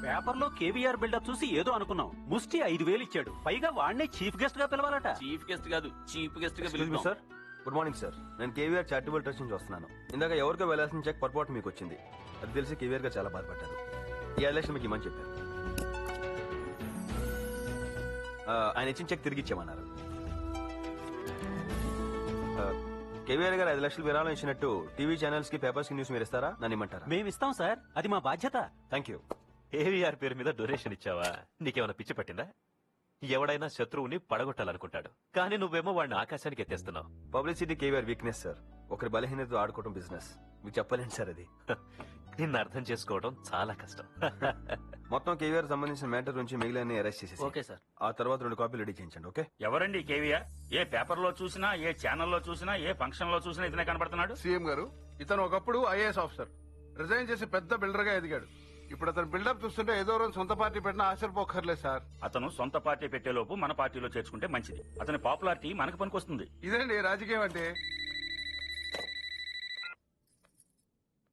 Paper లో KVR buildup చూసి ఏదో అనుకున్నాం. ముష్టి 5,000 ఇచ్చాడు. పైగా వాడినే చీఫ్ గెస్ట్ గా పిలవాలట. చీఫ్ గెస్ట్ కాదు, చీఫ్ గెస్ట్ గా పిలుస్తాం. Sir good morning sir. నేను కేవీఆర్ చారిటబుల్ ట్రస్ట్ నుంచి వస్తున్నాను. ఇందాక ఎవరికో వెళ్ళాల్సిన చెక్ పొరపాటు మీకు వచ్చింది. అది తెలిసి కేవీఆర్ గారు చాలా బాధపడ్డారు. ఈ 5 లక్షలు మీకు ఇమ్మని చెప్పారు. ఆయన ఇచ్చిన చెక్ తిరిగి ఇచ్చామన్నారు. కేవీఆర్ గారు 5 లక్షలు విరాళం ఇచ్చినట్టు టీవీ ఛానల్స్ కి, పేపర్స్ కి న్యూస్ మీరు ఇస్తారా? నన్ను ఇమ్మంటారా? మేమిస్తాం సార్, అది మా బాధ్యత. Thank you. కేవీఆర్ పేరు మీద డొనేషన్ ఇచ్చావా? నీకేమైనా పిచ్చి పట్టిందా? ఎవడైనా శత్రువుని పడగొట్టాలనుకుంటాడు, కానీ నువ్వేమో వాడిని ఆకాశానికి ఎత్తేస్తున్నావు. Publicity KVR weakness sir. ఒకరి బలహీనత ఆడుకోవడం బిజినెస్. మీకు చెప్పలేండి సార్ అది. నిన్ను అర్థం చేసుకోవడం చాలా కష్టం. మొత్తం కేవీఆర్ సంబంధించిన మ్యాటర్ నుంచి మిగిలిన అరెస్ట్ చేసేసి ఓకే సార్. ఆ తర్వాత 2 కాపీలు రెడీ చేయించండి. ఓకే. ఎవరండి కేవీఆర్? ఏ పేపర్ లో చూసినా, ఏ ఛానల్లో చూసినా, ఏ ఫంక్షన్ లో చూసినా ఇతనే కనబడుతున్నాడు. సీఎం గారు, ఇతను ఒకప్పుడు ఐఏఎస్ ఆఫీసర్, రిజైన్ చేసి పెద్ద బిల్డర్ గా ఎదిగాడు. ఇప్పుడు అతను బిల్డప్ చూస్తుంటే ఏదో రోజు సొంత పార్టీ పెట్టినా ఆశ్చర్యపోకర్లేదు సార్. అతను సొంత పార్టీ పెట్టేలోపు మన పార్టీలో చేర్చుకుంటే మంచిది. అతని పాపులారిటీ మనకు పనికొస్తుంది. ఇదండి రాజకీయం అంటే.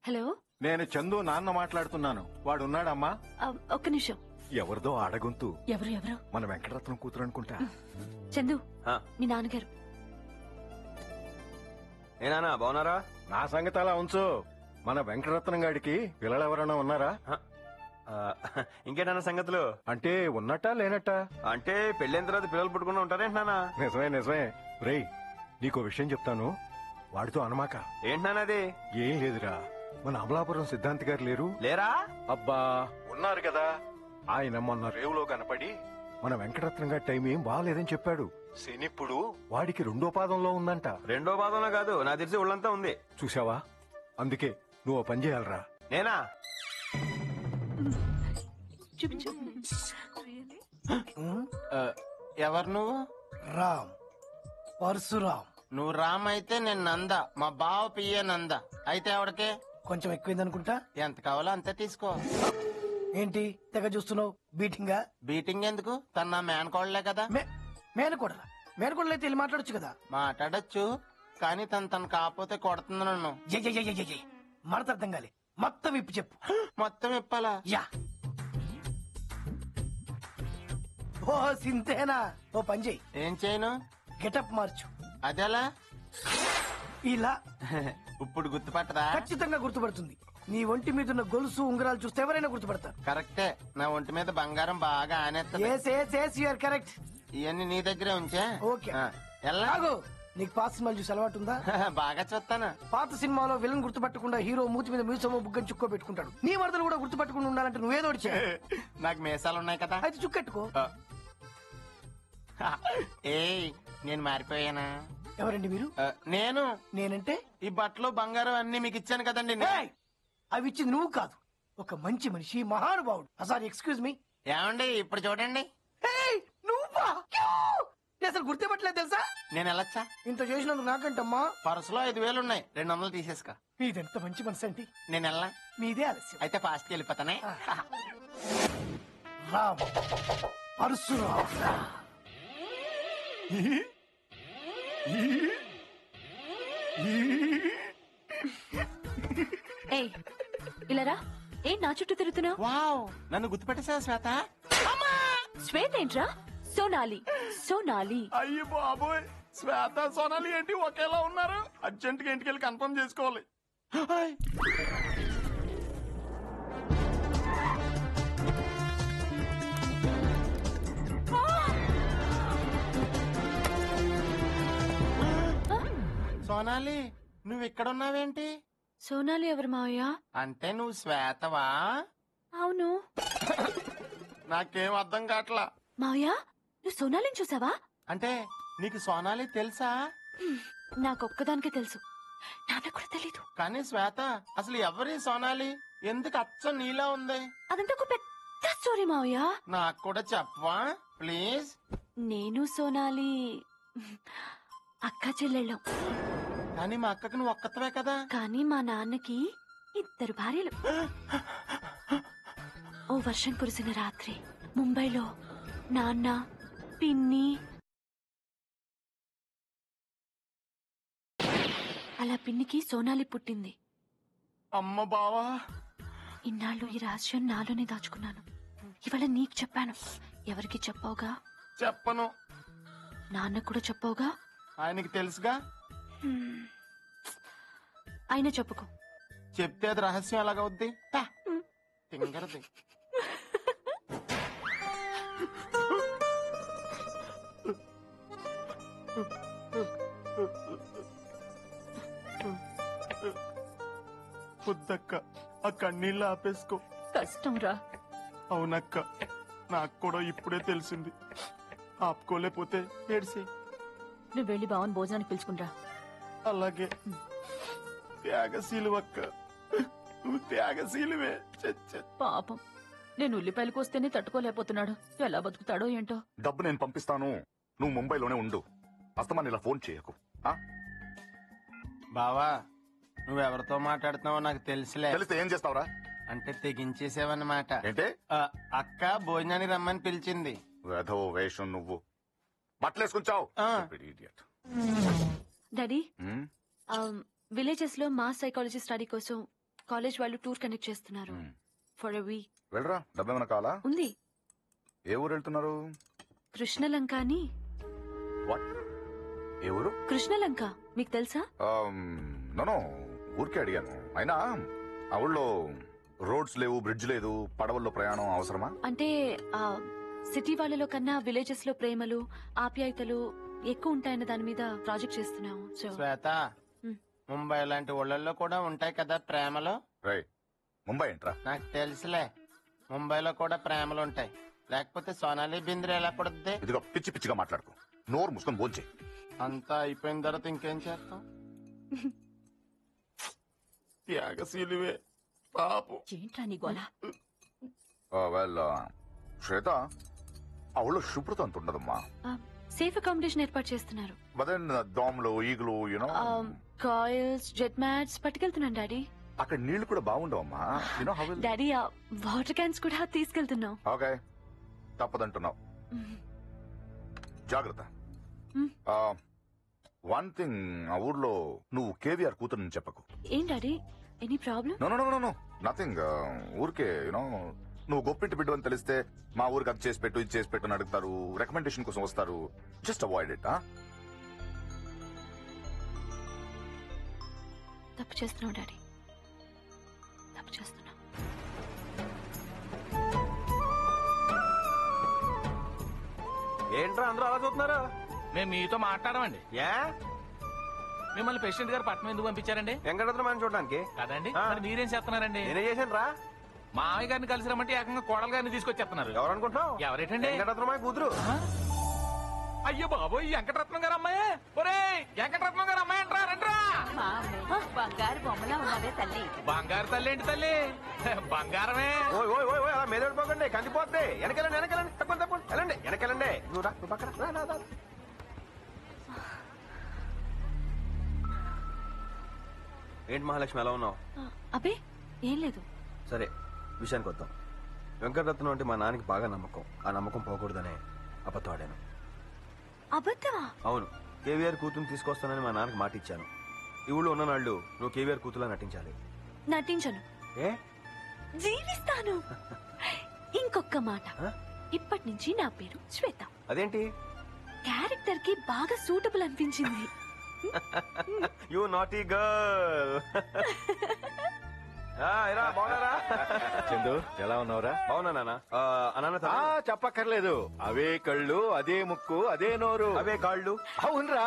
హలో, నేను చందు నాన్న మాట్లాడుతున్నాను. వాడు ఉన్నాడమ్మా? ఒక్క నిమిషం. ఎవరిదో ఆడగొంతు. ఎవరు ఎవరు? మన వెంకటరత్నం కూతురు అనుకుంటా. చందు, మీ నాన్నగారు. ఏ నాన్న బాగున్నారా? నా సంగతి అలా ఉంచు. మన వెంకటరత్నం గాడికి పిల్లలు ఎవరైనా ఉన్నారా? ఇంకేటన్నా సంగతులు? అంటే ఉన్నట్టా లేనట్టా? అంటే పెళ్ళైన తర్వాత పిల్లలు పుట్టుకుని ఉంటారేంటి నాన్న? నిజమే నిజమే. రేయ్, నీకో విషయం చెప్తాను, వాడితో అనమాక. ఏంటి నాన్న అది? ఏం లేదురా, మన అమలాపురం సిద్ధాంతి గారు లేరు? లేరా? అబ్బా ఉన్నారు కదా. ఆయన మొన్న రేవులో కనపడి మన వెంకటరత్నం గారి టైం ఏం బాగాలేదని చెప్పాడు. శనిప్పుడు వాడికి 2వ పాదంలో ఉందంట. 2వ పాదంలో కాదు, నాకు తెలిసి ఒళ్ళంతా ఉంది. చూసావా? అందుకే నువ్వు ఓ పని చేయాలరా. నేనా? ఎవరు నువ్వు? రామ్, పరశురామ్. నువ్వు రామ్ అయితే నేను నంద, మా బావ పియ్యే నంద. అయితే ఎవడికే? కొంచెం ఎక్కువైంది అనుకుంటా. ఎంత కావాలో అంతే తీసుకో. ఏంటి తెగ చూస్తున్నావు? బీటింగా? బీటింగ్ ఎందుకు? తన నా మేనకోడలే కదా. మేనకోడలా? మేనకోడలు అయితే వెళ్ళి మాట్లాడొచ్చు కదా. మాట్లాడొచ్చు, కానీ తను కాకపోతే కొడుతుంది నన్ను. మడత అర్థం కాలే, మొత్తం ఇప్పు చెప్పు. మొత్తం ఇప్పాలా? యా. ఓ సింతేనా? ఓ పని చెయ్యి. ఏం చేయను? గెటప్ మార్చు. అదెలా? ఇలా. ఇప్పుడు గుర్తుపట్టదా? ఖచ్చితంగా గుర్తుపడుతుంది. నీ ఒంటి మీద ఉన్న గొలుసు, ఉంగరాలు చూస్తే ఎవరైనా గుర్తుపడతారు. కరెక్టే, నా ఒంటి మీద బంగారం బాగా ఆనేస్తుంది. కరెక్ట్. ఇవన్నీ నీ దగ్గరే ఉంచే. ఓకే. ఎలాగో నీకు పాత సినిమాలు చూసి అలవాటు ఉందా? బాగా చూస్తాను. పాత సినిమాలో విలన్ గుర్తుపట్టకుండా హీరో మూతి మీద మీసమో బుగ్గని చుక్కో పెట్టుకుంటాడు. నీ మరదలు కూడా గుర్తుపట్టకుండా ఉండాలంటే నువ్వేదో వచ్చా. నాకు మీసాలు ఉన్నాయి కదా, అయితే చుక్కెట్టుకో. ఏయ్, నేను మారిపోయానా? ఎవరండి మీరు? నేనంటే ఈ బట్టలు బంగారం అన్ని మీకు ఇచ్చాను కదండి. అవి ఇచ్చింది నువ్వు కాదు, ఒక మంచి మనిషి, మహానుభావుడు. Sorry, excuse me. ఏమండి ఇప్పుడు చూడండి. నువ్వా? అసలు గుర్తుపట్టలేదు తెలుసా? నేను వెళ్ళొచ్చా? ఇంత చేసినందుకు నాకంటమ్మా. పర్సులో 5,000 ఉన్నాయి, 200 తీసేసుకో. మీదెంత మంచి మనసు అండి. నేను వెళ్ళా? మీదే ఆలస్యం. అయితే ఫాస్ట్ కి వెళ్ళిపోతానే. రామ్, పరశురామ్. ఇలారా. ఏం నా చుట్టూ తిరుగుతున్నావు? వావ్, నన్ను గుర్తుపెట్టేసావా శ్వేత? శ్వేత ఏంట్రా? సోనాలి. సోనాలి. అయ్యో బాబోయ్, శ్వేత సోనాలి ఏంటి ఒకేలా ఉన్నారు? అర్జెంట్ గా ఇంటికి వెళ్ళి కన్ఫర్మ్ చేసుకోవాలి. సోనాలి, నువ్వు ఇక్కడ ఉన్నావేంటి? సోనాలి ఎవరు మావయ్య? అంటే నువ్వు శ్వేతవా? అవును. నాకేం అర్థం కావట్లా. మావయ్య, నువ్వు సోనాలిని చూసావా? అంటే నీకు సోనాలి తెలుసా? నాకొక్కదానికే తెలుసు, నాన్న కూడా తెలీదు. కానీ శ్వేత, అసలు ఎవరి సోనాలి? ఎందుకు అచ్చం నీలా ఉంది? అదంతా ఒక పెద్ద స్టోరీ మావయ్య. నాకు కూడా చెప్పవా ప్లీజ్? నేను సోనాలి అక్క చెల్లెళ్ళం. కానీ మా అక్కకి నువ్వు ఒక్కతవే కదా. కానీ మా నాన్నకి 2 భార్యలు. ఓ వర్షం కురిసిన రాత్రి ముంబైలో నాన్న, పిన్ని, అలా పిన్నికి సోనాలి పుట్టింది. అమ్మ బావా, ఇన్నాళ్ళు ఈ రహస్యం నాలోనే దాచుకున్నాను. ఇవాళ నీకు చెప్పాను, ఎవరికి చెప్పావుగా? చెప్పను. నాన్నకు కూడా చెప్పావుగా? ఆయనకి తెలుసుగా. ఆయన చెప్పుకో. చెప్తే అది రహస్యం ఎలాగవుద్ది? తింగరది. వద్దక్క, ఆ కన్నీళ్ళు ఆపేసుకో. కష్టం రా. అవునక్క, నాకు కూడా ఇప్పుడే తెలిసింది. ఆపుకోలేకపోతే ఏడ్సి. నువ్వు వెళ్ళి బావన్ భోజనానికి పిలుచుకుంటా. అలాగే. త్యాగశీలు అక్క, నువ్వు త్యాగశీలువే. పాపం, నేను ఉల్లిపాయలు కోస్తేనే తట్టుకోలేకపోతున్నాడు. ఎలా బతుకుతాడో ఏంటో. డబ్బు నేను పంపిస్తాను, నువ్వు ముంబైలోనే ఉండు. అస్తమాన్ ఇలా ఫోన్ చేయకు. బావా, నువ్వెవరితో మాట్లాడుతున్నావో నాకు తెలుసులే. తెలిస్తే ఏం చేస్తావురా? అంటే తెగించేసావన్నమాట. ఏంటే? అక్క భోజనానికి రమ్మని పిలిచింది. వేధో వేషం నువ్వు. బట్టలేసుకుంటావు. డాడీ, విలేజెస్ లో మాస్ సైకాలజీ స్టడీ కోసం కాలేజ్ వాళ్ళు టూర్ కండక్ట్ చేస్తున్నారు. For a week. వెళ్ళరా, డబ్బేమన్నా కావాలా? ఉంది. ఏ ఊరు వెళ్తున్నారు? కృష్ణలంక అని. ఏ ఊరు? కృష్ణలంక మీకు తెలుసా? నో, ఊరికే అడిగాను. అయినా ఆ ఊళ్ళో రోడ్స్ లేవు, బ్రిడ్జ్ లేదు, పడవల్లో ప్రయాణం అవసరమా? అంటే సిటీ వాళ్ళలో కన్నా విలేజెస్ లో ప్రేమలు, ఆప్యాయతలు ఎక్కువ ఉంటాయన్న దాని మీద ప్రాజెక్ట్ చేస్తున్నాము. శ్వేత, ముంబై లాంటి ఊళ్ళల్లో కూడా ఉంటాయి కదా ప్రేమలు. ముంబై ఏంట్రా? నాకు తెలుసులే, ముంబైలో కూడా ప్రేమలు ఉంటాయి. లేకపోతే సోనాలి బింద్రే ఎలా పడుద్ది? ఇదిగో పిచ్చి పిచ్చిగా మాట్లాడుకో. నోరు మూసుకొని భోంచే. అంతా అయిపోయిన తర్వాత ఇంకేం చేస్తాం? త్యాగశీలువే పాపం. ఏంట్రా నీ గోల? శ్వేత, ఆ ఊళ్ళో శుభ్రత అంత ఉండదమ్మా. సేఫ్ అకామిడేషన్ ఏర్పాటు చేస్తున్నారు. దోమలు, ఈగలు, యూనో కాయిల్స్, జెట్ మ్యాట్స్ పట్టుకెళ్తున్నాను డాడీ. అక్కడ నీళ్లు కూడా బాగుండవమ్మా. You know how will. Daddy, water cans కూడా తీసుకెళ్తున్నాం. ఓకే, తప్పదంటున్నావు. జాగ్రత్త. వన్ థింగ్, ఆ ఊర్లో నువ్వు కేవీఆర్ కూతురు చెప్పకు. ఏం daddy, any problem? No no no no nothing. ఊరికే యూనో నువ్వు గొప్పింటి బిడ్డ అని తెలిస్తే మా ఊరికి అది చేసి పెట్టు, ఇది చేసి పెట్టు అని అడుగుతారు. రికమెండేషన్ కోసం వస్తారు. Just avoid it. తప్పు చేస్తున్నావు డాడీ, తప్పు చేస్తున్నావు. ఏంట్రా అందరూ అలా చూస్తున్నారు? మేము మీతో మాట్లాడమండి. ఏ మిమ్మల్ని ప్రెసిడెంట్ గారు పట్నం ఎందుకు పంపించారండి? వెంకటరత్నం చూడడానికి కదండి. మరి మీరేం చేస్తున్నారండి? నేనే చేశాను రా. మామయ్య గారిని కలిసి రమ్మంటే ఏకంగా కోడలు గారిని తీసుకొచ్చేస్తున్నారు. ఎవరు అనుకుంటున్నావు? ఎవరేటండి? వెంకటరత్నం కూతురు. అయ్యో బాబోయ్, వెంకటరత్నం గారు అమ్మాయి. ఒరే, వెంకటరత్నం గారు అమ్మాయి అంటారా? రండ్రా. బంగారు బొమ్మలా ఉన్నదే తల్లి. బంగారు తల్లి ఏంటి తల్లి? బంగారమే. ఓయ్ ఓయ్ ఓయ్, అలా మీదడిపోకండి, కందిపోద్ది. వెనకెళ్ళండి, వెనకెళ్ళండి, తప్పండి తప్పండి, వెళ్ళండి, వెనకెళ్ళండి. నువ్వు రా, నువ్వు పక్కన రా. ఏంటి మహాలక్ష్మి, ఎలా ఉన్నావు? అబ్బే ఏం లేదు. సరే, విషయానికి వద్దాం. వెంకటరత్నం అంటే మా నాన్నకి బాగా నమ్మకం. ఆ నమ్మకం పోకూడదనే అబద్ధం ఆడాను. అబద్ధమా? అవును, కేవీఆర్ కూతురు తీసుకొస్తానని మా నాన్నకి మాట ఇచ్చాను. ఈ ఊళ్ళో ఉన్న నాళ్ళు నువ్వు కేవీఆర్ కూతురులా నటించాలి. నటించను, ఏ జీవిస్తాను. ఇంకొక మాట, ఇప్పటి నుంచి నా పేరు శ్వేత. అదేంటి? క్యారెక్టర్ కి బాగా సూటబుల్ అనిపించింది. You naughty girl. బాగున్నారా చందు? ఎలా ఉన్నావురా? బాగున్నా నాన్న. అనాన్న చెప్పక్కర్లేదు. అవే కళ్ళు, అదే ముక్కు, అదే నోరు, అవే కాళ్ళు. అవునరా,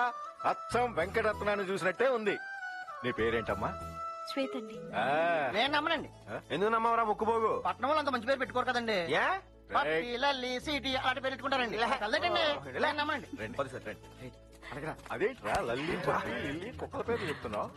అచ్చం వెంకటరత్నాన్ని చూసినట్టే ఉంది. నీ పేరేంటమ్మా? శ్వేతండి. నేను నమ్మనండి. ఎందుకు నమ్మవరా ముక్కుపోగు? పట్నం వాళ్ళు అంత మంచి పేరు పెట్టుకోరు కదండి. ఏ పప్పి, లల్లి, సీటీ అలాంటి పేరు పెట్టుకుంటారండి. కదండి, నేను నమ్మనండి. అదేంట్రా లల్లి, పప్పి, లిల్లీ, కుక్కల పేరు చెప్తున్నావు?